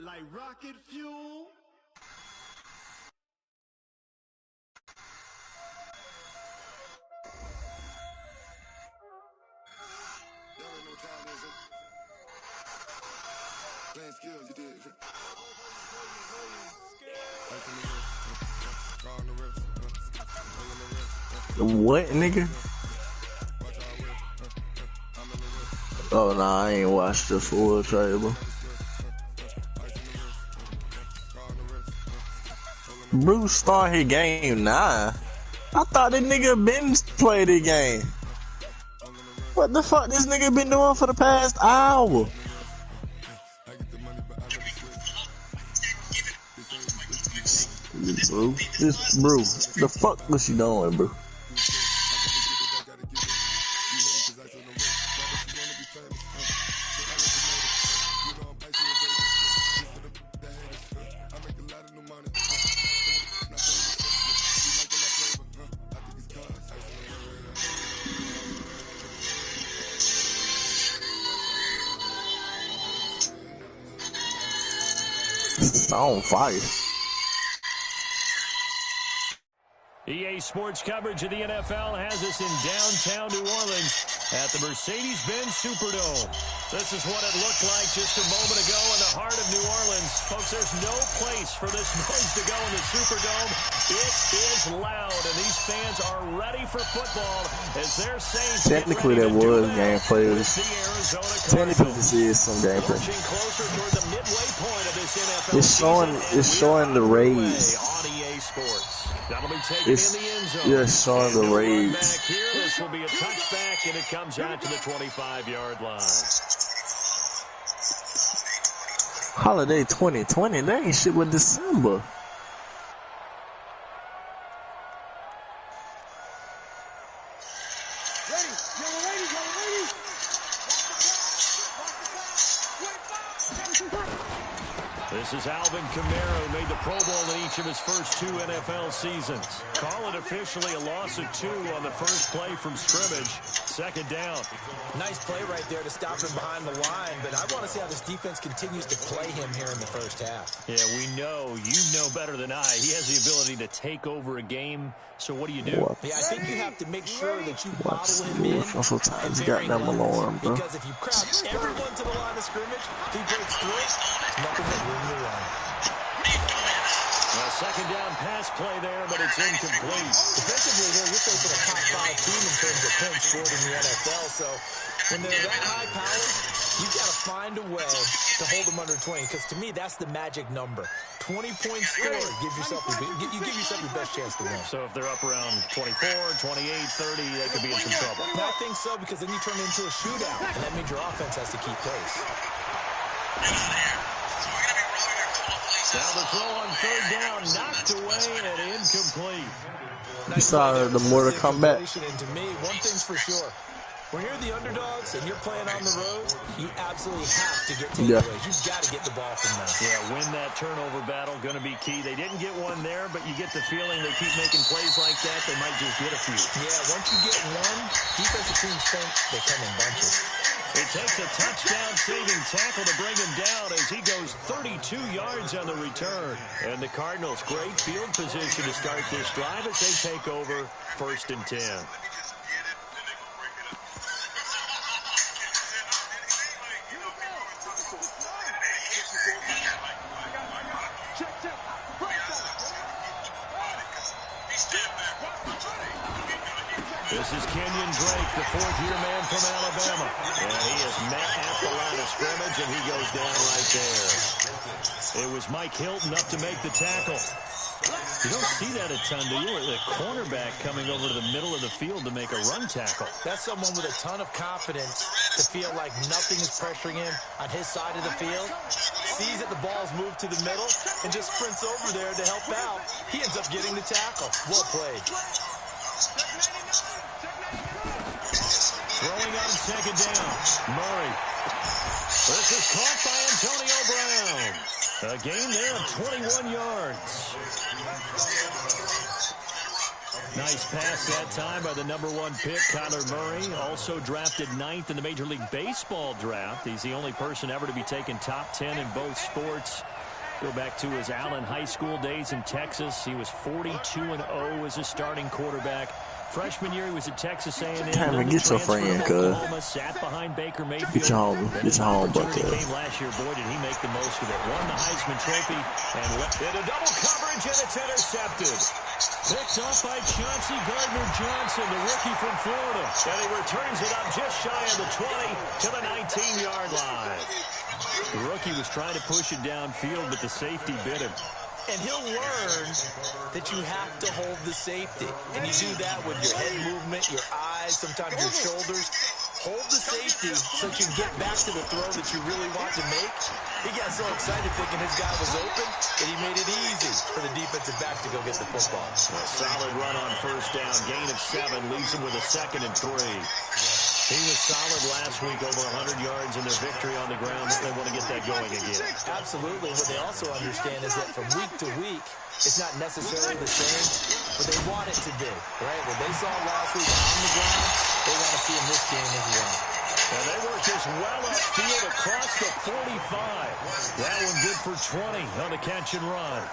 like rocket fuel. Playing skills, you did. What, nigga? Oh, nah, I ain't watched the full trailer. Bruce started game 9. I thought that nigga been played the game. What the fuck this nigga been doing for the past hour? Bro, the fuck was you doing, bro? It's on fire. EA Sports coverage of the NFL has us in downtown New Orleans at the Mercedes-Benz Superdome. This is what it looked like just a moment ago in the heart of New Orleans. Folks, there's no place for this noise to go in the Superdome. It is loud, and these fans are ready for football as their Saints technically there was gameplay. Technically this is some gameplay. Closer toward the midway point of this NFL it's showing the raids. On EA Sports. That'll be taken in the end zone. Yeah, showing the raids. Back here, this will be a touchback, and it comes out to the 25-yard line. Holiday 2020, that ain't shit with December. This is Alvin Kamara, who made the Pro Bowl in each of his first 2 NFL seasons. Call it officially a loss of 2 on the first play from scrimmage. Second down. Nice play right there to stop him behind the line, but I want to see how this defense continues to play him here in the first half. Yeah, we know. You know better than I. He has the ability to take over a game. So what do you do? Yeah, I think you have to make sure that you bottle him in. Also times got them alarm, bro. Because if you crowd everyone to the line of scrimmage, if he breaks through it, nothing but room to run. A second down pass play there, but it's incomplete. Defensively here, you're facing a top 5 team in terms of points scored in the NFL. So when they're that high powered, you've got to find a way to hold them under 20. Because to me, that's the magic number. 20 points scored gives yourself you give yourself your best chance to win. So if they're up around 24, 28, 30, they could be in some trouble. I think so, because then you turn it into a shootout, and that means your offense has to keep pace. Now the throw on third down, knocked away and incomplete. You saw the Mortal Kombat. And to me, one thing's for sure. When you're the underdogs and you're playing on the road, you absolutely have to get takeaways. You've got to get the ball from them. Yeah, win that turnover battle, going to be key. They didn't get one there, but you get the feeling they keep making plays like that, they might just get a few. Yeah, once you get one, defensive teams think they come in bunches. It takes a touchdown-saving tackle to bring him down as he goes 32 yards on the return. And the Cardinals, great field position to start this drive as they take over 1st and 10. This is Kenyon Drake, the 4th-year man from Alabama. And he is met at the line of scrimmage, and he goes down right there. It was Mike Hilton up to make the tackle. You don't see that a ton, do you? The cornerback coming over to the middle of the field to make a run tackle. That's someone with a ton of confidence to feel like nothing is pressuring him on his side of the field. Sees that the ball's moved to the middle and just sprints over there to help out. He ends up getting the tackle. Well played. Throwing on second down, Murray. This is caught by Antonio Brown. A gain there of 21 yards. Nice pass that time by the #1 pick, Kyler Murray. Also drafted 9th in the Major League Baseball draft. He's the only person ever to be taken top 10 in both sports. Go back to his Allen High School days in Texas. He was 42-0 as a starting quarterback. Freshman year, he was at Texas A&M. Damn it, get your friend, cuz. Sat behind Baker Mayfield. Get your home, bucket. Came last year. Boy, did he make the most of it. Won the Heisman Trophy and left in a double coverage, and it's intercepted. Picked off by Chauncey Gardner-Johnson, the rookie from Florida. And he returns it up just shy of the 20 to the 19-yard line. The rookie was trying to push it downfield, but the safety bit him. And he'll learn that you have to hold the safety. And you do that with your head movement, your eyes, sometimes your shoulders. Hold the safety so that you can get back to the throw that you really want to make. He got so excited thinking his guy was open that he made it easy for the defensive back to go get the football. A solid run on first down. Gain of 7 leaves him with a 2nd and 3. He was solid last week, over 100 yards in their victory on the ground. They want to get that going again. Absolutely. What they also understand is that from week to week, it's not necessarily the same, but they want it to be, right? What they saw last week on the ground, they want to see in this game as well. And they work this well upfield across the 45. That one good for 20 on the catch and run.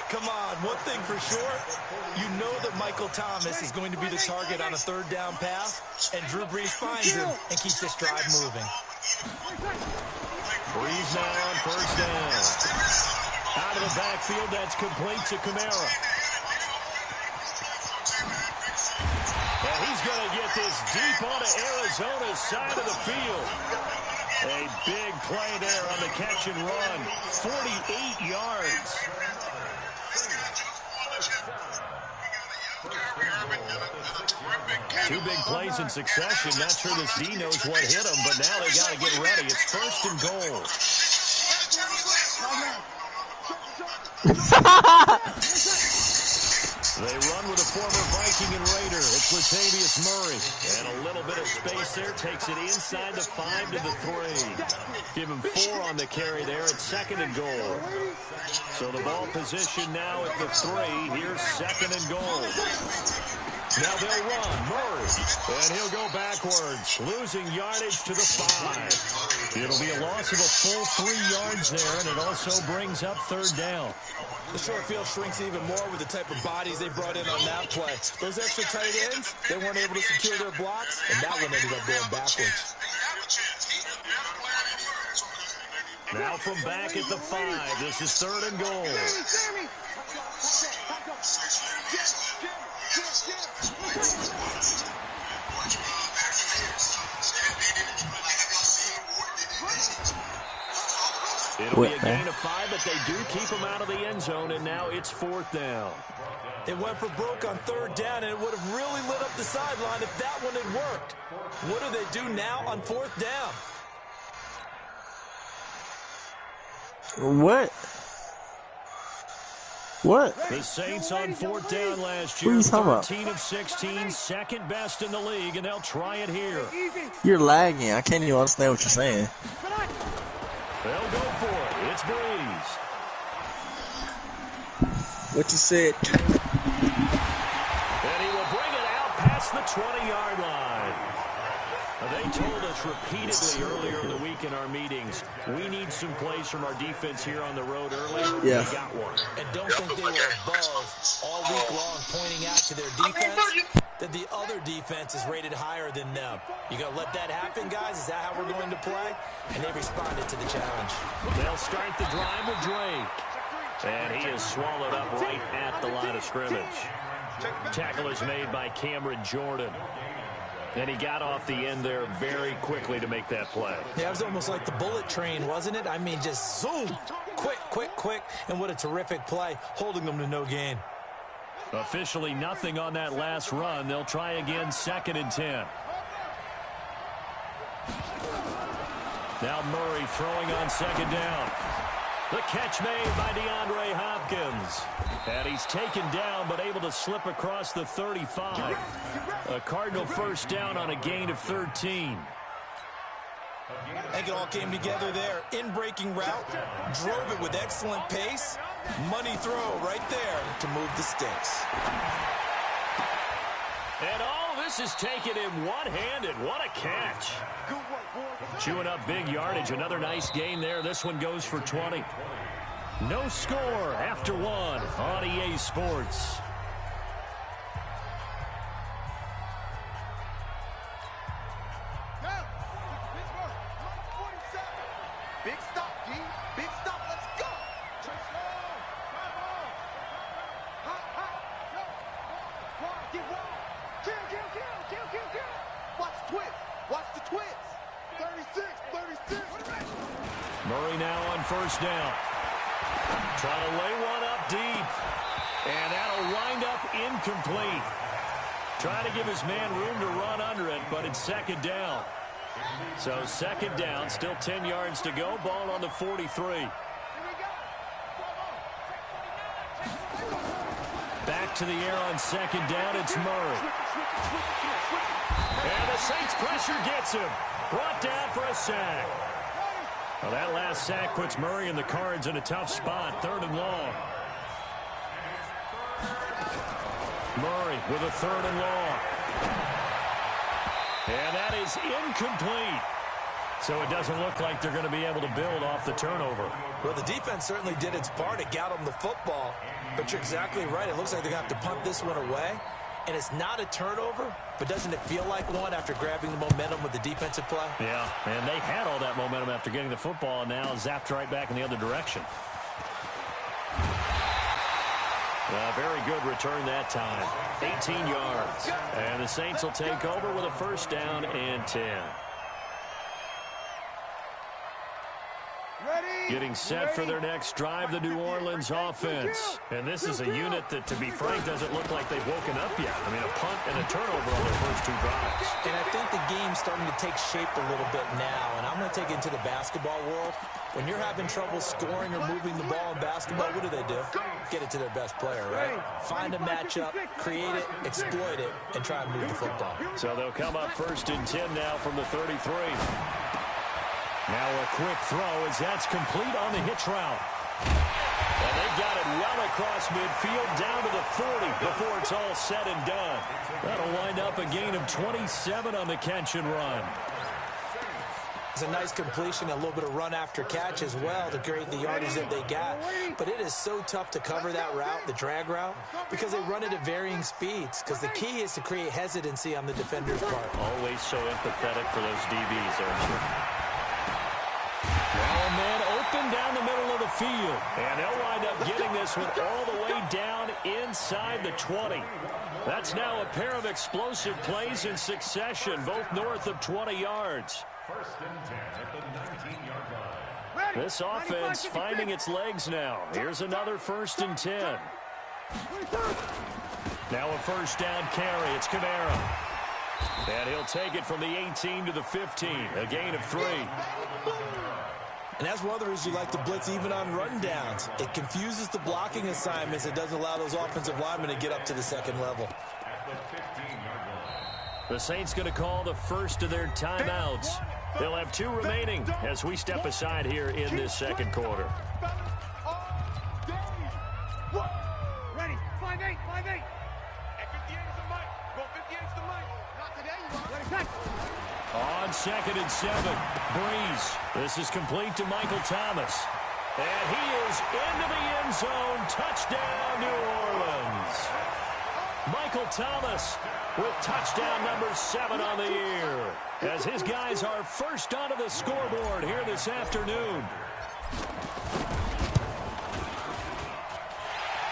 Come on, one thing for sure, you know that Michael Thomas is going to be the target on a 3rd down pass, and Drew Brees finds him and keeps this drive moving. Brees now on first down. Out of the backfield, that's complete to Kamara. And he's going to get this deep onto Arizona's side of the field. A big play there on the catch and run. 48 yards. Two big plays in succession. Not sure this D knows what hit him, but now they got to get ready. It's 1st and goal. They run with a former Viking and Raider. It's Latavius Murray. And a little bit of space there. Takes it inside the 5 to the 3. Give him 4 on the carry there. It's 2nd and goal. So the ball position now at the 3. Here's 2nd and goal. Now they'll run. Murray. And he'll go backwards. Losing yardage to the 5. It'll be a loss of a full 3 yards there. And it also brings up 3rd down. The short field shrinks even more with the type of bodies they brought in on that play. Those extra tight ends, they weren't able to secure their blocks, and that one ended up going backwards. Now from back at the 5, this is 3rd and goal. It'll be a gain of 5, but they do keep him out of the end zone, and now it's 4th down. It went for broke on 3rd down, and it would have really lit up the sideline if that one had worked. What do they do now on 4th down? What? The Saints on 4th down last year, 13 of 16, 2nd best in the league, and they'll try it here. You're lagging. I can't even understand what you're saying. They'll go for it. It's Brees. What you said? And he will bring it out past the 20-yard line. They told us repeatedly earlier in the week in our meetings, we need some plays from our defense here on the road early. Yeah. We got one. And don't think they were above all week long pointing out to their defense that the other defense is rated higher than them. You going to let that happen, guys? Is that how we're going to play? And they responded to the challenge. They'll start the drive with Drake. And he is swallowed up right at the line of scrimmage. Tackle is made by Cameron Jordan. And he got off the end there very quickly to make that play. Yeah, it was almost like the bullet train, wasn't it? I mean, just zoom. Quick, quick, quick. And what a terrific play, holding them to no gain. Officially nothing on that last run. They'll try again, 2nd and 10. Now Murray throwing on 2nd down. The catch made by DeAndre Hopkins. And he's taken down, but able to slip across the 35. A Cardinal first down on a gain of 13. I think it all came together there. In-breaking route, drove it with excellent pace. Money throw right there to move the sticks. And all this This is taken in one-handed. What a catch. Chewing up big yardage. Another nice gain there. This one goes for 20. No score after one on EA Sports. Big stop, D. Big stop. Let's go. Get wild. Kill. Watch the twist. Watch the twist. 36. Murray now on first down. Trying to lay one up deep. And that'll wind up incomplete. Trying to give his man room to run under it, but it's second down. So second down, still 10 yards to go. Ball on the 43. Back to the air on second down, it's Murray. And the Saints pressure gets him. Brought down for a sack. Well, that last sack puts Murray and the Cards in a tough spot. Third and long. Murray with a third and long. And that is incomplete. So it doesn't look like they're going to be able to build off the turnover. Well, the defense certainly did its part. It got them the football. But you're exactly right. It looks like they're going to have to punt this one away. And it's not a turnover, but doesn't it feel like one after grabbing the momentum with the defensive play? Yeah, and they had all that momentum after getting the football, and now zapped right back in the other direction. Very good return that time. 18 yards. And the Saints will take over with a first down and 10. Getting set for their next drive, the New Orleans offense. And this is a unit that, to be frank, doesn't look like they've woken up yet. I mean, a punt and a turnover on their first two drives. And I think the game's starting to take shape a little bit now. And I'm going to take it into the basketball world. When you're having trouble scoring or moving the ball in basketball, what do? Get it to their best player, right? Find a matchup, create it, exploit it, and try and move the football. So they'll come up first and 10 now from the 33. Now a quick throw as that's complete on the hitch route. And they got it well across midfield down to the 40 before it's all said and done. That'll wind up a gain of 27 on the catch and run. It's a nice completion, a little bit of run after catch as well to create the yardage that they got. But it is so tough to cover that route, the drag route, because they run it at varying speeds. Because the key is to create hesitancy on the defender's part. Always so empathetic for those DBs, aren't you? Now a man open down the middle of the field. And they'll wind up getting this one all the way down inside the 20. That's now a pair of explosive plays in succession, both north of 20 yards. First and 10 at the 19-yard line. This offense finding its legs now. Here's another first and 10. Now a first down carry. It's Kamara. And he'll take it from the 18 to the 15. A gain of 3. And that's one of the reasons you like to blitz even on run downs. It confuses the blocking assignments. It doesn't allow those offensive linemen to get up to the second level. The Saints going to call the first of their timeouts. They'll have 2 remaining as we step aside here in this second quarter. Ready. 5-8. At 58 is the mic. Go 58 is the mic. Not today, you are. On second and 7, Breeze. This is complete to Michael Thomas. And he is into the end zone. Touchdown, New Orleans. Michael Thomas with touchdown number 7 on the year, as his guys are first onto the scoreboard here this afternoon.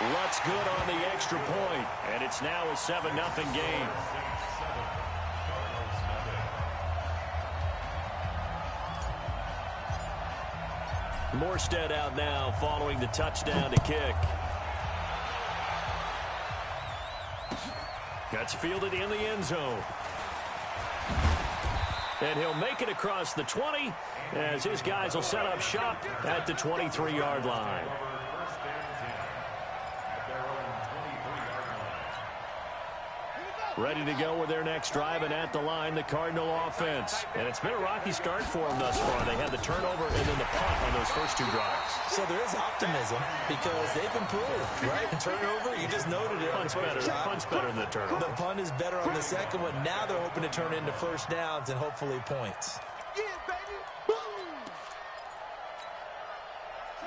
Luck's good on the extra point, and it's now a 7-0 game. Morstead out now following the touchdown to kick. That's fielded in the end zone. And he'll make it across the 20 as his guys will set up shop at the 23-yard line. Ready to go with their next drive, and at the line, the Cardinal offense. And it's been a rocky start for them thus far. They had the turnover and then the punt on those first 2 drives. So there is optimism because they've improved, right? Turnover, you just noted it. Punt's better than the turnover. The punt is better on the second one. Now they're hoping to turn it into first downs and hopefully points.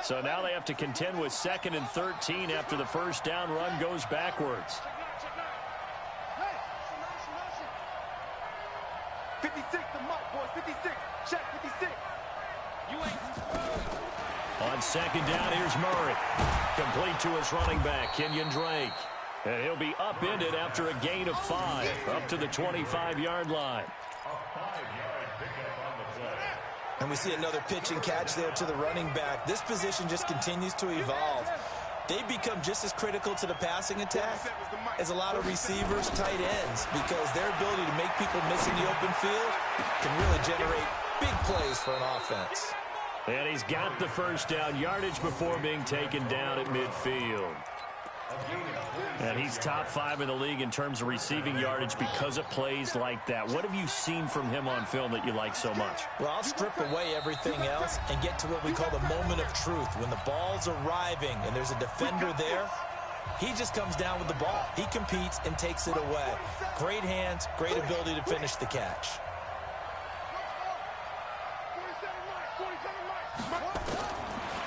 So now they have to contend with 2nd and 13 after the first down run goes backwards. 56, the mark, boys. 56. Check 56. You ain't. On 2nd down, here's Murray. Complete to his running back, Kenyon Drake. And he'll be upended after a gain of 5, up to the 25-yard line. And we see another pitch and catch there to the running back. This position just continues to evolve. They become just as critical to the passing attack as a lot of receivers, tight ends, because their ability to make people miss in the open field can really generate big plays for an offense. And he's got the first down yardage before being taken down at midfield. And he's top 5 in the league in terms of receiving yardage because of plays like that. What have you seen from him on film that you like so much? Well, I'll strip away everything else and get to what we call the moment of truth. When the ball's arriving and there's a defender there, he just comes down with the ball. He competes and takes it away. Great hands, great ability to finish the catch.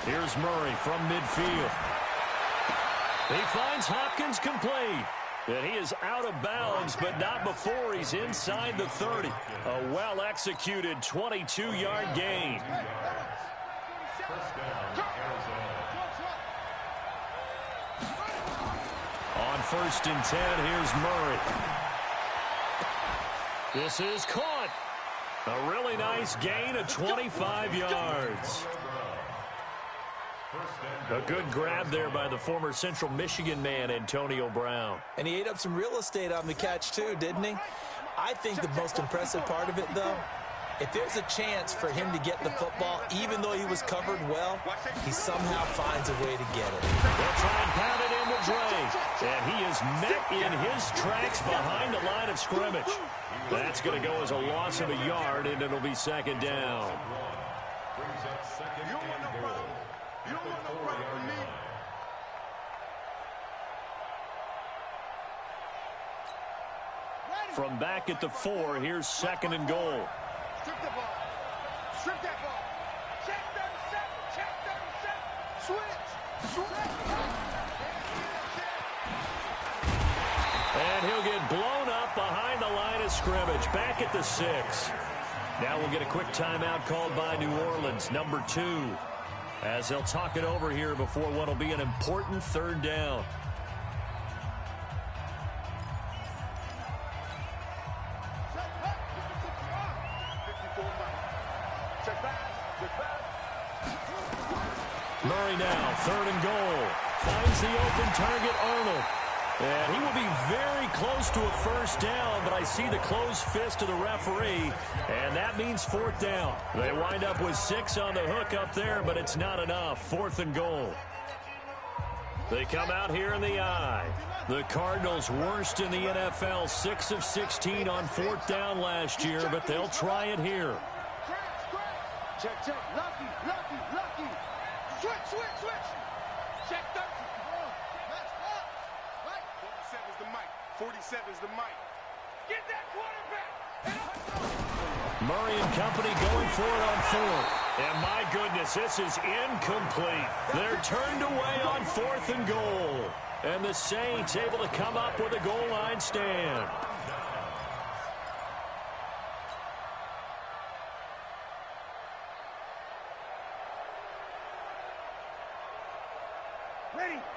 Here's Murray from midfield. He finds Hopkins complete. And he is out of bounds, but not before he's inside the 30. A well-executed 22-yard gain. On 1st and 10, here's Murray. This is caught. A really nice gain of 25 yards. A good grab there by the former Central Michigan man, Antonio Brown. And he ate up some real estate on the catch, too, didn't he? I think the most impressive part of it, though, if there's a chance for him to get the football, even though he was covered well, he somehow finds a way to get it. They'll try and pound it in with Drake. And he is met in his tracks behind the line of scrimmage. That's going to go as a loss of a yard, and it'll be 2nd down. From back at the 4, here's 2nd and goal. Strip the ball. Strip that ball. Check 37. Check 37. Switch. And he'll get blown up behind the line of scrimmage. Back at the 6. Now we'll get a quick timeout called by New Orleans, number 2. As they'll talk it over here before what will be an important 3rd down. Murray now, 3rd and goal. Finds the open target, Arnold. And he will be very close to a first down, but I see the closed fist of the referee, and that means 4th down. They wind up with 6 on the hook up there, but it's not enough. 4th and goal. They come out here in the eye. The Cardinals worst in the NFL, 6 of 16 on 4th down last year, but they'll try it here. Check. Lucky. Switch. Check 30. Right. 47's the mic. 47's the mic. Get that quarterback. Murray and company going for it on 4th. And my goodness, this is incomplete. They're turned away on 4th and goal. And the Saints able to come up with a goal line stand.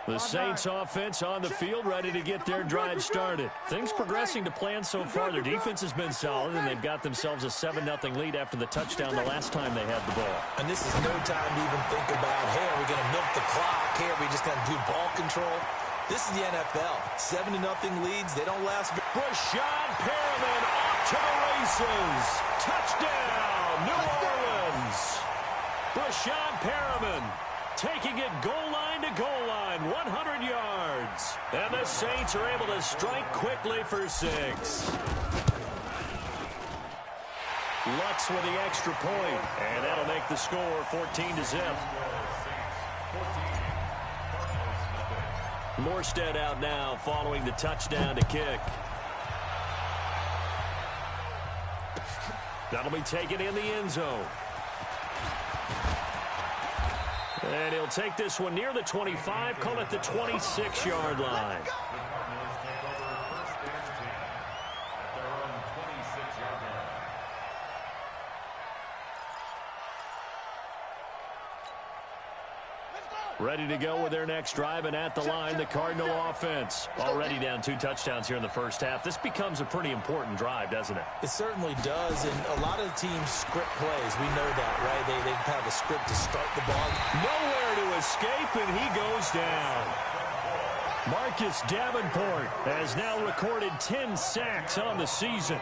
The Saints offense on the field, ready to get their drive started. Things progressing to plan so far. Their defense has been solid, and they've got themselves a 7-0 lead after the touchdown the last time they had the ball. And this is no time to even think about, hey, are we going to milk the clock? Hey, are we just going to do ball control? This is the NFL. 7-0 leads. They don't last. Rashad Perriman off to the races. Touchdown, New Orleans. Rashad Perriman. taking it goal line to goal line, 100 yards. And the Saints are able to strike quickly for 6. Lutz with the extra point, and that'll make the score 14-0. Morstead out now following the touchdown to kick. That'll be taken in the end zone. And he'll take this one near the 25, call it the 26-yard line. Ready to go with their next drive, and at the line, the Cardinal offense. Already down 2 touchdowns here in the first half. This becomes a pretty important drive, doesn't it? It certainly does, and a lot of the teams script plays. We know that, right? They have a script to start the ball. Nowhere to escape, and he goes down. Marcus Davenport has now recorded 10 sacks on the season.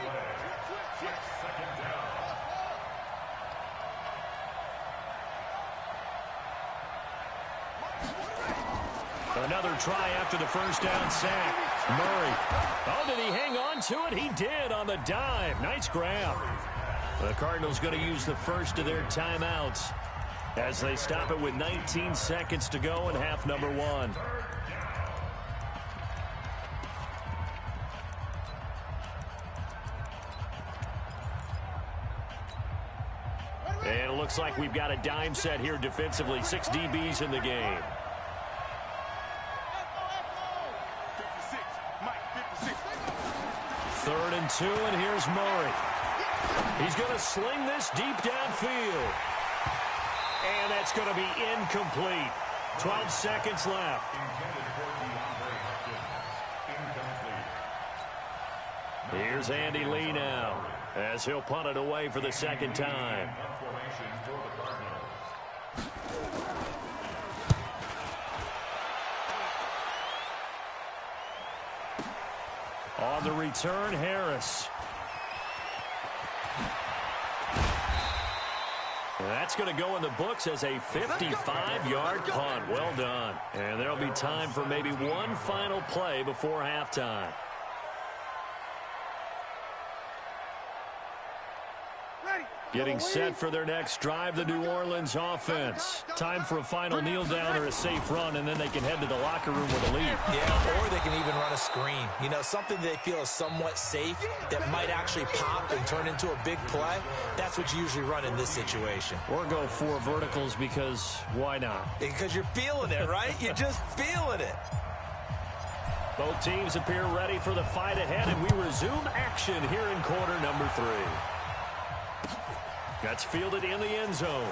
Another try after the first down sack. Murray. Oh, did he hang on to it? He did on the dive. Nice grab. The Cardinals going to use the first of their timeouts as they stop it with 19 seconds to go in half number 1. And it looks like we've got a dime set here defensively. 6 DBs in the game. 3rd and 2, and here's Murray. He's going to sling this deep downfield. And that's going to be incomplete. 12 seconds left. Here's Andy Lee now, as he'll punt it away for the second time. On the return, Harris. That's going to go in the books as a 55-yard punt. Well done. And there'll be time for maybe one final play before halftime. Getting set for their next drive, the New Orleans offense. Time for a final kneel down or a safe run, and then they can head to the locker room with a lead. Yeah, or they can even run a screen. You know, something they feel is somewhat safe that might actually pop and turn into a big play. That's what you usually run in this situation. Or go 4 verticals because why not? Because you're feeling it, right? You're just feeling it. Both teams appear ready for the fight ahead, and we resume action here in quarter number 3. That's fielded in the end zone.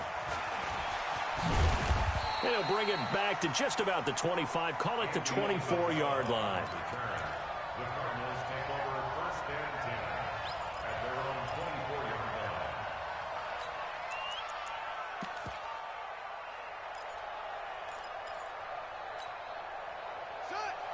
And he'll bring it back to just about the 25. Call it the 24-yard line. The Cardinals take over 1st and 10 at their own 24-yard line.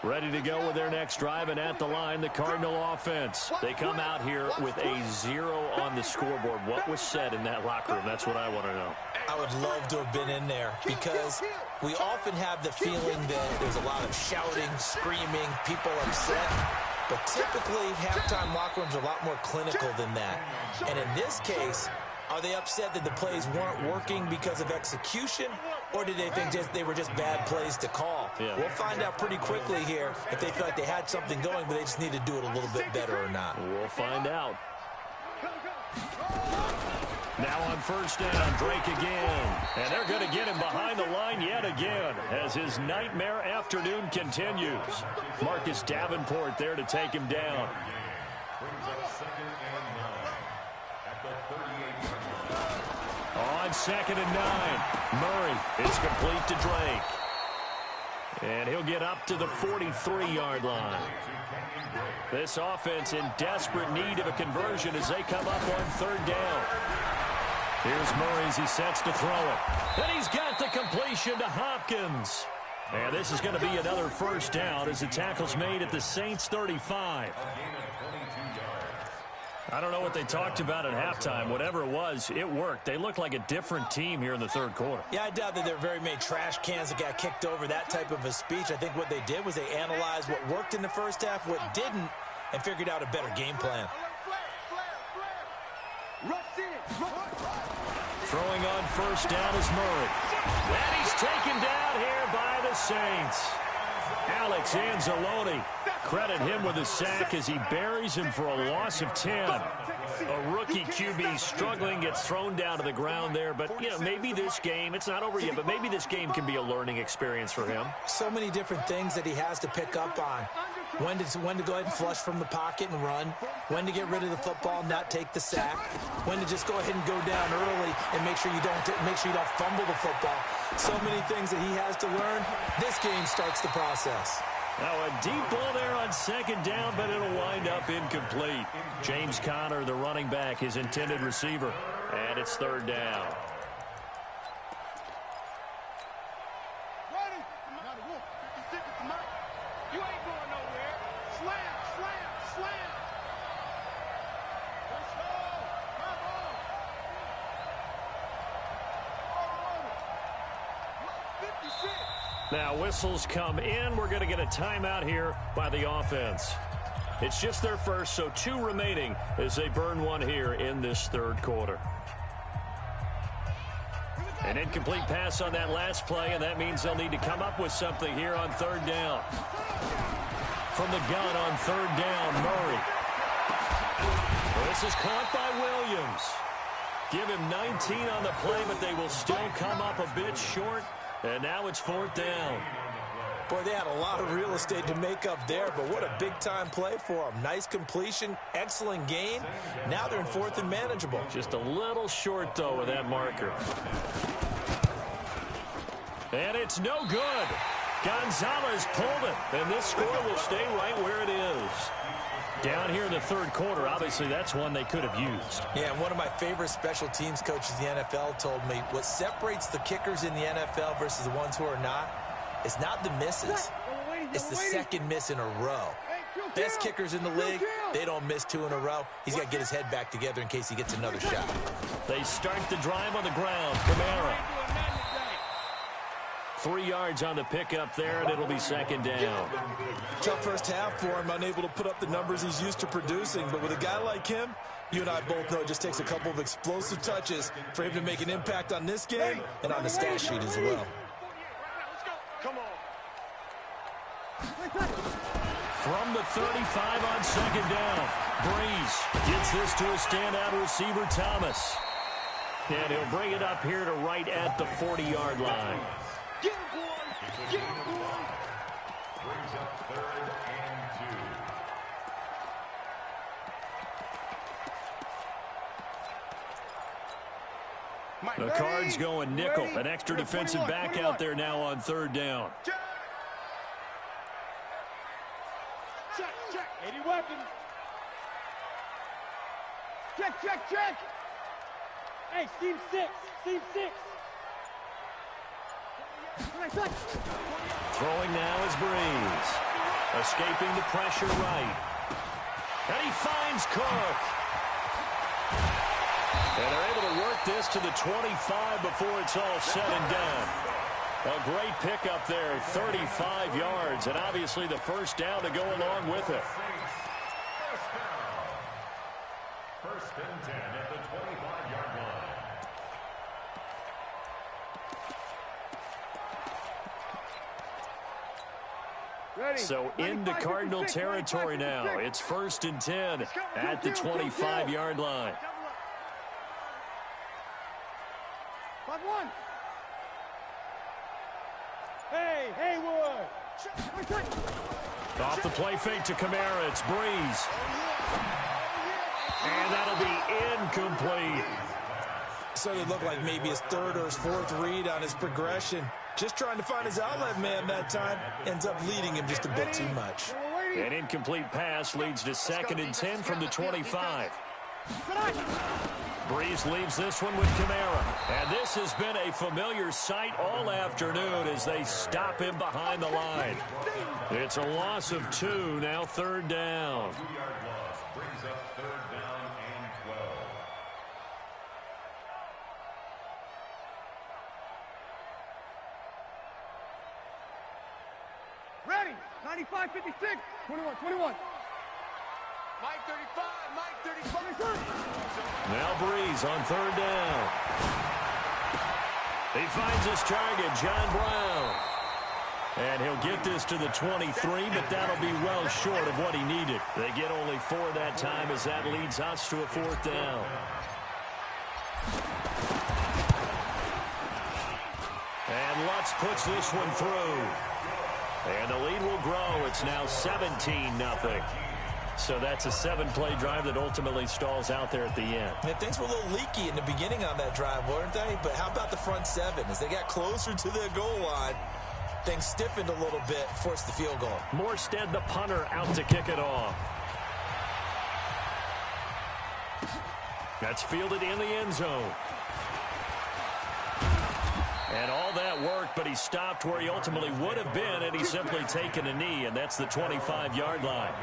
Ready to go with their next drive, and at the line, the Cardinal offense. They come out here with a 0 on the scoreboard. What was said in that locker room? That's what I want to know. I would love to have been in there because we often have the feeling that there's a lot of shouting, screaming, people upset. But typically, halftime locker rooms are a lot more clinical than that. And in this case, are they upset that the plays weren't working because of execution, or did they think they were just bad plays to call? Yeah. We'll find out pretty quickly here if they feel like they had something going, but they just need to do it a little bit better or not. We'll find out. Now on first down, Drake again. And they're going to get him behind the line yet again as his nightmare afternoon continues. Marcus Davenport there to take him down. On 2nd and 9, Murray is complete to Drake. And he'll get up to the 43-yard line. This offense in desperate need of a conversion as they come up on 3rd down. Here's Murray as he sets to throw it. And he's got the completion to Hopkins. And this is going to be another first down as the tackle's made at the Saints' 35. I don't know what they talked about at halftime. Whatever it was, it worked. They looked like a different team here in the third quarter. Yeah, I doubt that there were very many trash cans that got kicked over, that type of a speech. I think what they did was they analyzed what worked in the first half, what didn't, and figured out a better game plan. Throwing on first down is Murray. And he's taken down here by the Saints. Alex Anzalone, credit him with a sack as he buries him for a loss of 10. A rookie QB struggling, gets thrown down to the ground there. But, you know, maybe this game, it's not over yet, but maybe this game can be a learning experience for him. So many different things that he has to pick up on. When to go ahead and flush from the pocket and run. When to get rid of the football and not take the sack. When to just go ahead and go down early and make sure you don't fumble the football. So many things that he has to learn. This game starts the process. Now a deep ball there on second down, but it'll wind up incomplete. James Conner, the running back, his intended receiver. And it's third down. You ain't going nowhere. Slam, slam, slam. Let's go. Come on. 56. Now whistles come in. We're going to get a timeout here by the offense. It's just their first, so 2 remaining as they burn one here in this third quarter. An incomplete pass on that last play, and that means they'll need to come up with something here on third down. From the gun on third down, Murray. This is caught by Williams. Give him 19 on the play, but they will still come up a bit short, and now it's fourth down. Boy, they had a lot of real estate to make up there, but what a big-time play for them. Nice completion, excellent gain. Now they're in fourth and manageable. Just a little short, though, with that marker. And it's no good. Gonzalez pulled it, and this score will stay right where it is. Down here in the third quarter, obviously that's one they could have used. Yeah, and one of my favorite special teams coaches in the NFL told me what separates the kickers in the NFL versus the ones who are not, it's not the misses. It's the second miss in a row. Best kickers in the league, they don't miss 2 in a row. He's got to get his head back together in case he gets another shot. They start the drive on the ground. Kamara. 3 yards on the pickup there, and it'll be second down. Tough first half for him, unable to put up the numbers he's used to producing. But with a guy like him, you and I both know it just takes a couple of explosive touches for him to make an impact on this game and on the stat sheet as well. Come on. From the 35 on second down, Breeze gets this to a standout receiver, Thomas. And he'll bring it up here to right at the 40-yard line. Get him, boy. Get him, boy. Brings up third and 2. The Cards going nickel. An extra defensive back out there now on third down. Check, check. 80 weapons. Check, check, check. Hey, seam 6. Seam 6. Throwing now is Breeze. Escaping the pressure right. And he finds Cook. And they're able to work this to the 25 before it's all said and done. A great pickup there, 35 yards, and obviously the first down to go along with it. First and 10 at the 25-yard line. Ready. So into Cardinal territory now. It's first and 10 at the 25-yard line. 5-1. Hey, Haywood. Off the play fake to Kamara. It's Breeze. And that'll be incomplete. So it looked like maybe his third or his fourth read on his progression. Just trying to find his outlet man that time. Ends up leading him just a bit too much. An incomplete pass leads to second and 10 from the 25. Breeze leaves this one with Kamara. And this has been a familiar sight all afternoon as they stop him behind the line. It's a loss of 2, now third down. brings up third down and 12. Ready. 95, 56. 21, 21. Mike 35, Mike 35. Now Breeze on third down. He finds his target, John Brown. And he'll get this to the 23, but that'll be well short of what he needed. They get only 4 that time as that leads us to a fourth down. And Lutz puts this one through. And the lead will grow. It's now 17-0. So that's a 7-play drive that ultimately stalls out there at the end. Yeah, things were a little leaky in the beginning on that drive, weren't they? But how about the front 7? As they got closer to their goal line, things stiffened a little bit, forced the field goal. Morstead, the punter, out to kick it off. That's fielded in the end zone. And all that work, but he stopped where he ultimately would have been, and he's simply taken a knee, and that's the 25-yard line.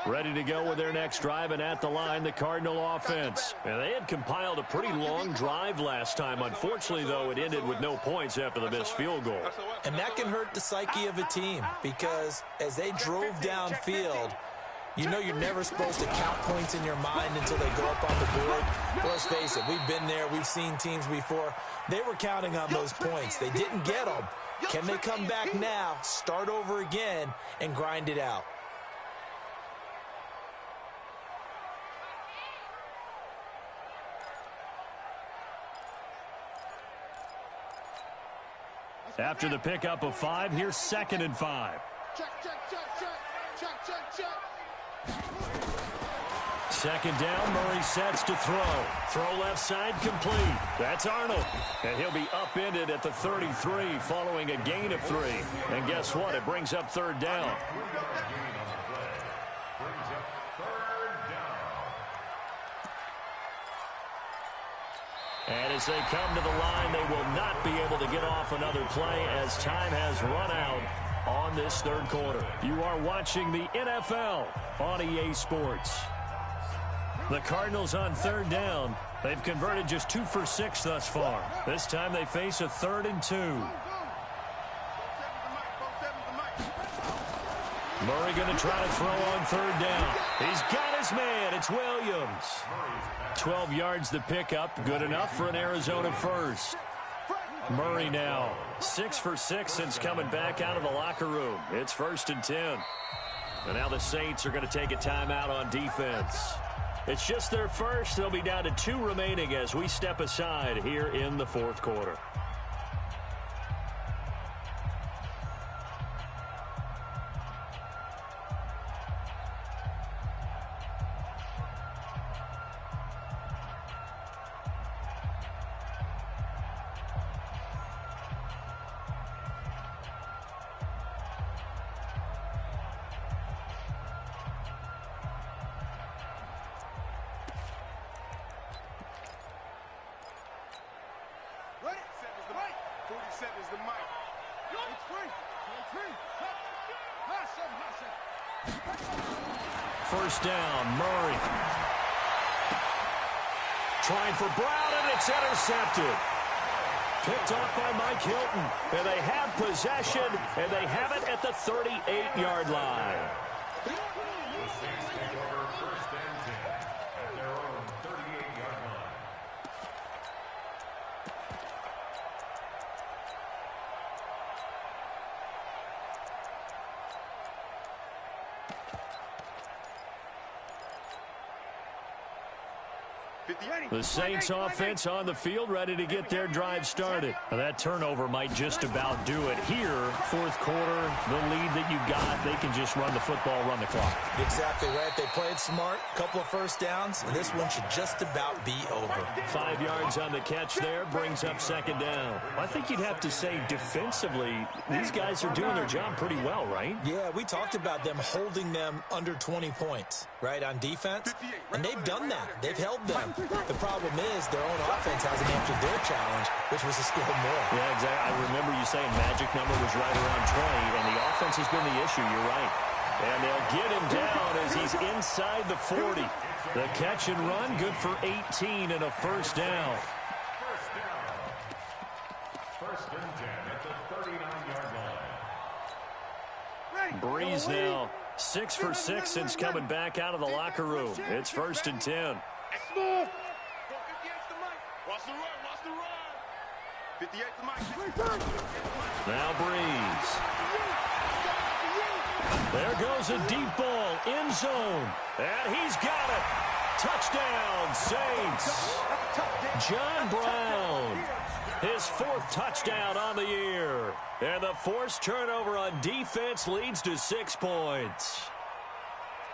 Ready to go with their next drive, and at the line, the Cardinal offense. And they had compiled a pretty long drive last time. Unfortunately, though, it ended with no points after the missed field goal. And that can hurt the psyche of a team, because as they drove downfield, you know you're never supposed to count points in your mind until they go up on the board. Well, let's face it, we've been there. We've seen teams before. They were counting on those points. They didn't get them. Can they come back now, start over again, and grind it out? After the pickup of 5, here's 2nd and 5. Check, check, check, check. Check, check, check. 2nd down, Murray sets to throw. Throw left side complete. That's Arnold. And he'll be upended at the 33 following a gain of 3. And guess what? It brings up 3rd down. And as they come to the line, they will not be able to get off another play as time has run out on this 3rd quarter. You are watching the NFL on EA Sports. The Cardinals on 3rd down. They've converted just 2 for 6 thus far. This time they face a 3rd and 2. Murray going to try to throw on 3rd down. He's got his man. It's Williams. 12 yards the pickup. Good enough for an Arizona first. Murray now 6 for 6 since coming back out of the locker room. It's 1st and 10. And now the Saints are going to take a timeout on defense. It's just their first. They'll be down to 2 remaining as we step aside here in the 4th quarter. First down, Murray. Trying for Brown, and it's intercepted. Picked off by Mike Hilton. And they have possession, and they have it at the 38-yard line. The Saints take over 1st and 10 at their own 38-yard line. The Saints offense on the field, ready to get their drive started. Now that turnover might just about do it. Here, 4th quarter, the lead that you've got, they can just run the football, run the clock. Exactly right. They played smart, couple of first downs, and this one should just about be over. 5 yards on the catch there, brings up 2nd down. I think you'd have to say defensively, these guys are doing their job pretty well, right? Yeah, we talked about them holding them under 20 points, right, on defense, and they've done that. They've held them The problem is their own offense hasn't answered their challenge, which was to score more. Yeah, exactly. I remember you saying magic number was right around 20, and the offense has been the issue. You're right. And they'll get him down as he's inside the 40. The catch and run, good for 18 and a first down. First and 10 at the 39-yard line. Breeze now 6 for 6 since coming back out of the locker room. It's first and 10. Now Breeze. There goes a deep ball, end zone, and he's got it. Touchdown, Saints. John Brown, his 4th touchdown on the year. And the forced turnover on defense leads to 6 points.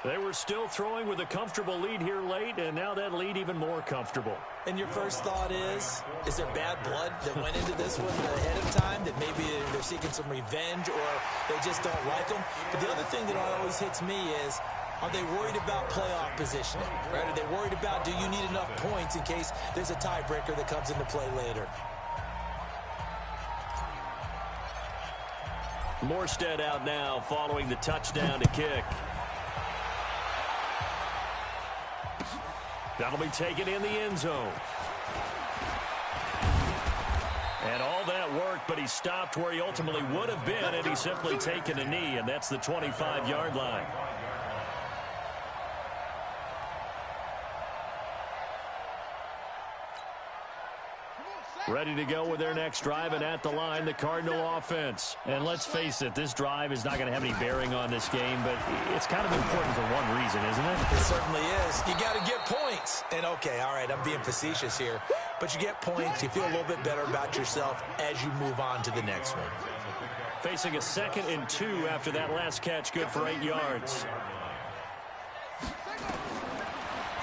They were still throwing with a comfortable lead here late, and now that lead even more comfortable. And your first thought is there bad blood that went into this one ahead of time, that maybe they're seeking some revenge or they just don't like them? But the other thing that always hits me is, are they worried about playoff positioning? Right? Are they worried about, do you need enough points in case there's a tiebreaker that comes into play later? Morstead out now following the touchdown to kick. That'll be taken in the end zone. And all that work, but he stopped where he ultimately would have been, and he's simply taken a knee, and that's the 25-yard line. Ready to go with their next drive, and at the line, the Cardinal offense. And let's face it, this drive is not going to have any bearing on this game, but it's kind of important for one reason, isn't it? It certainly is. You got to get points. And, okay, all right, I'm being facetious here. But you get points, you feel a little bit better about yourself as you move on to the next one. Facing a 2nd and 2 after that last catch, good for 8 yards.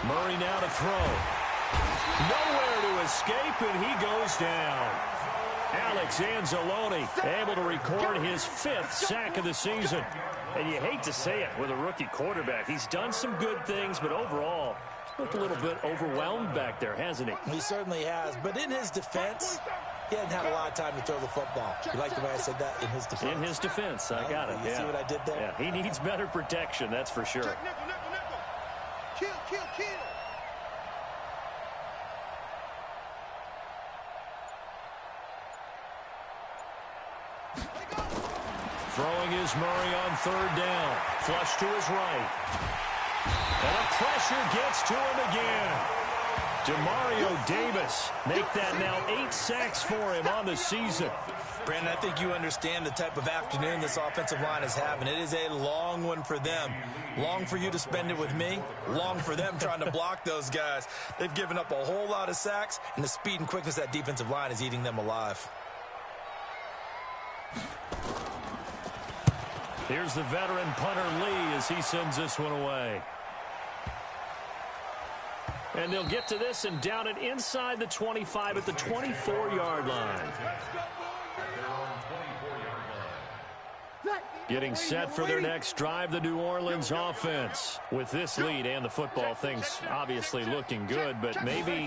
Murray now to throw. Nowhere to escape, and he goes down. Alex Anzalone able to record his 5th sack of the season. And you hate to say it with a rookie quarterback. He's done some good things, but overall, looked a little bit overwhelmed back there, hasn't he? He certainly has. But in his defense, he hadn't had a lot of time to throw the football. You like the way I said that? In his defense? In his defense, I got it. You see what I did there? Yeah, he needs better protection, that's for sure. Kill, kill, kill. Throwing is Murray on 3rd down. Flush to his right. And the pressure gets to him again. Demario Davis make that now 8 sacks for him on the season. Brandon, I think you understand the type of afternoon this offensive line is having. It is a long one for them. Long for you to spend it with me. Long for them trying to block those guys. They've given up a whole lot of sacks, and the speed and quickness of that defensive line is eating them alive. Here's the veteran punter Lee as he sends this one away. And they'll get to this and down it inside the 25 at the 24-yard line. Getting set for their next drive, the New Orleans offense. With this lead and the football, things obviously looking good, but maybe,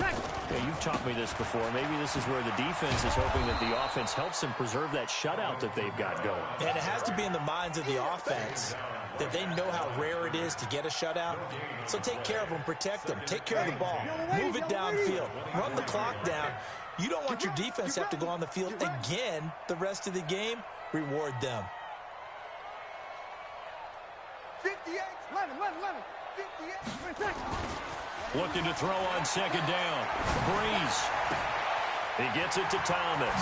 you've taught me this before, maybe this is where the defense is hoping that the offense helps them preserve that shutout that they've got going. And it has to be in the minds of the offense that they know how rare it is to get a shutout. So take care of them, protect them, take care of the ball, move it downfield, run the clock down. You don't want your defense to have to go on the field again the rest of the game. Reward them. 58, 11, 58. Looking to throw on 2nd down. Breeze. He gets it to Thomas.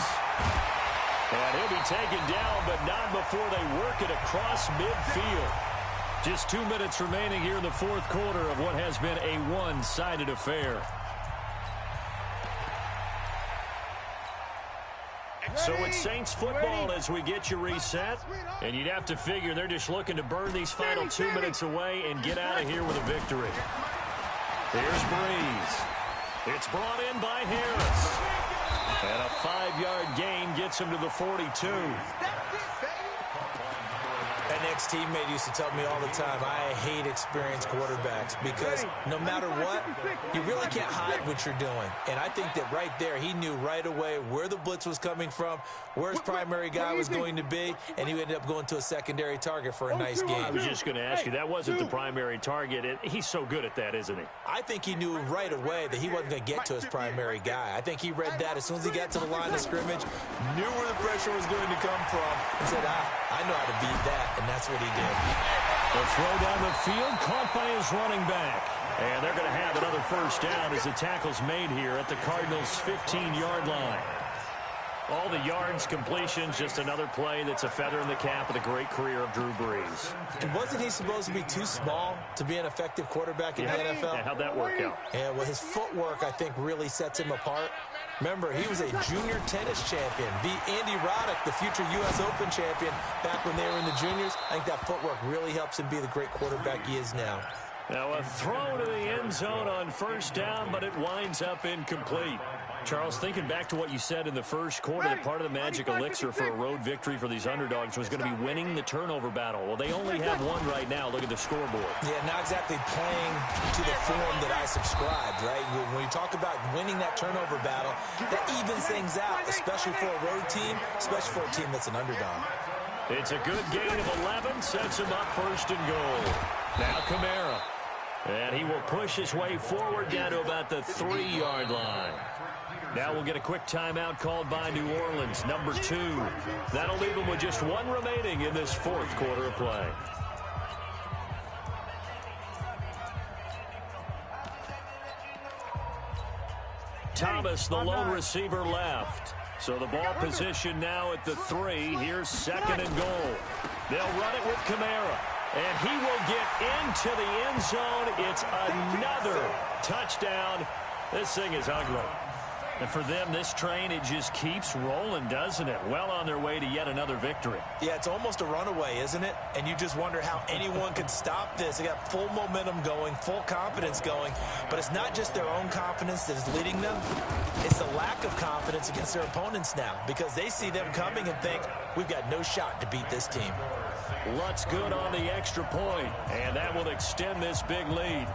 And he'll be taken down, but not before they work it across midfield. Just 2 minutes remaining here in the 4th quarter of what has been a one-sided affair. So it's Saints football as we get you reset. And you'd have to figure they're just looking to burn these final 2 minutes away and get out of here with a victory. Here's Breeze. It's brought in by Harris. And a 5-yard gain gets him to the 42. And next teammate used to tell me all the time, I hate experienced quarterbacks because no matter what, you really can't hide what you're doing. And I think that right there, he knew right away where the blitz was coming from, where his primary guy was going to be, and he ended up going to a secondary target for a nice game. I was just going to ask you, that wasn't the primary target. He's so good at that, isn't he? I think he knew right away that he wasn't going to get to his primary guy. I think he read that as soon as he got to the line of scrimmage, knew where the pressure was going to come from, and said, I know how to beat that, and that's what he did. The throw down the field, caught by his running back. And they're going to have another first down as the tackle's made here at the Cardinals' 15-yard line. All the yards, completions, just another play that's a feather in the cap of the great career of Drew Brees. And wasn't he supposed to be too small to be an effective quarterback in the NFL? Yeah, how'd that work out? Yeah, well, his footwork, I think, really sets him apart. Remember, he was a junior tennis champion, beat Andy Roddick, the future U.S. Open champion, back when they were in the juniors. I think that footwork really helps him be the great quarterback he is now. Now a throw to the end zone on first down, but it winds up incomplete. Charles, thinking back to what you said in the first quarter, that part of the magic elixir for a road victory for these underdogs was going to be winning the turnover battle. Well, they only have one right now. Look at the scoreboard. Yeah, not exactly playing to the form that I subscribed, right? When you talk about winning that turnover battle, that evens things out, especially for a road team, especially for a team that's an underdog. It's a good gain of 11, sets him up first and goal. Now Kamara. And he will push his way forward down to about the 3-yard line. Now we'll get a quick timeout called by New Orleans, number 2. That'll leave them with just one remaining in this fourth quarter of play. Thomas, the lone receiver, left. So the ball position now at the 3. Here's second and goal. They'll run it with Kamara. And he will get into the end zone. It's another touchdown. This thing is ugly. And for them, this train, it just keeps rolling, doesn't it? Well on their way to yet another victory. Yeah, it's almost a runaway, isn't it? And you just wonder how anyone could stop this. They got full momentum going, full confidence going. But it's not just their own confidence that is leading them. It's the lack of confidence against their opponents now because they see them coming and think, we've got no shot to beat this team. Lutz good on the extra point, and that will extend this big lead.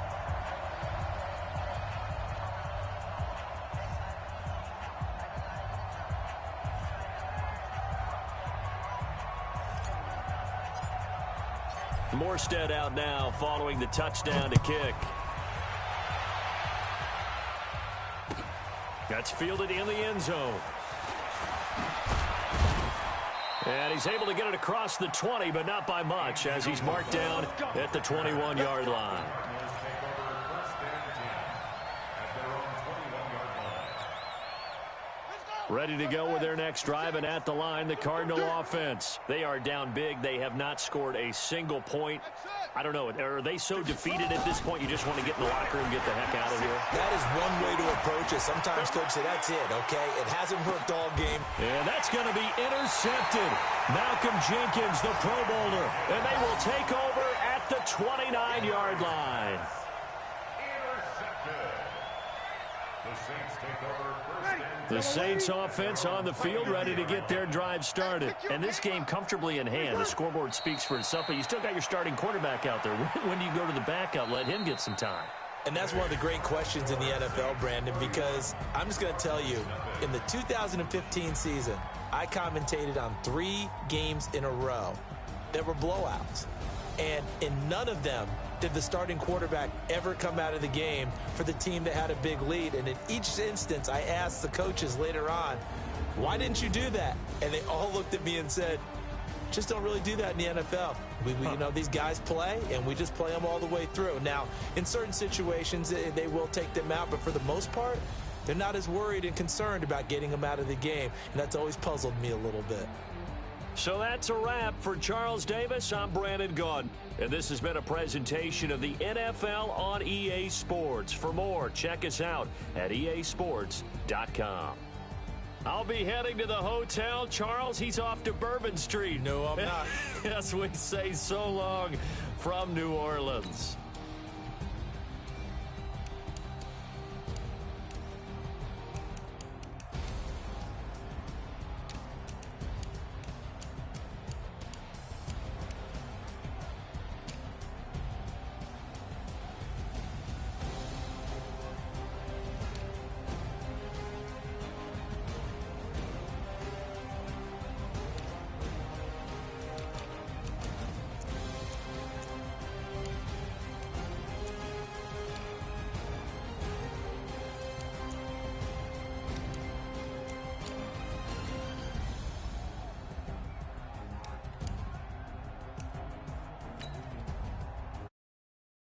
Morstead out now following the touchdown to kick. That's fielded in the end zone. And he's able to get it across the 20, but not by much, as he's marked down at the 21-yard line. Ready to go with their next drive, and at the line, the Cardinal offense. They are down big. They have not scored a single point. I don't know. Are they so defeated at this point you just want to get in the locker room and get the heck out of here? That is one way to approach it. Sometimes, Coach, say that's it, okay? It hasn't worked all game. And that's going to be intercepted. Malcolm Jenkins, the Pro Bowler. And they will take over at the 29-yard line. Intercepted. The Saints take over first and The Saints offense on the field, ready to get their drive started. And this game comfortably in hand. The scoreboard speaks for itself, but you still got your starting quarterback out there. When do you go to the backup? Let him get some time. And that's one of the great questions in the NFL, Brandon, because I'm just going to tell you, in the 2015 season, I commentated on 3 games in a row that were blowouts. And in none of them did the starting quarterback ever come out of the game for the team that had a big lead. And in each instance, I asked the coaches later on, why didn't you do that? And they all looked at me and said, just don't really do that in the NFL. You know, these guys play, and we just play them all the way through. Now, in certain situations, they will take them out, but for the most part, they're not as worried and concerned about getting them out of the game. And that's always puzzled me a little bit. So that's a wrap for Charles Davis. I'm Brandon Gaudin, and this has been a presentation of the NFL on EA Sports. For more, check us out at easports.com. I'll be heading to the hotel. Charles, he's off to Bourbon Street. No, I'm not. Yes, we say so long from New Orleans.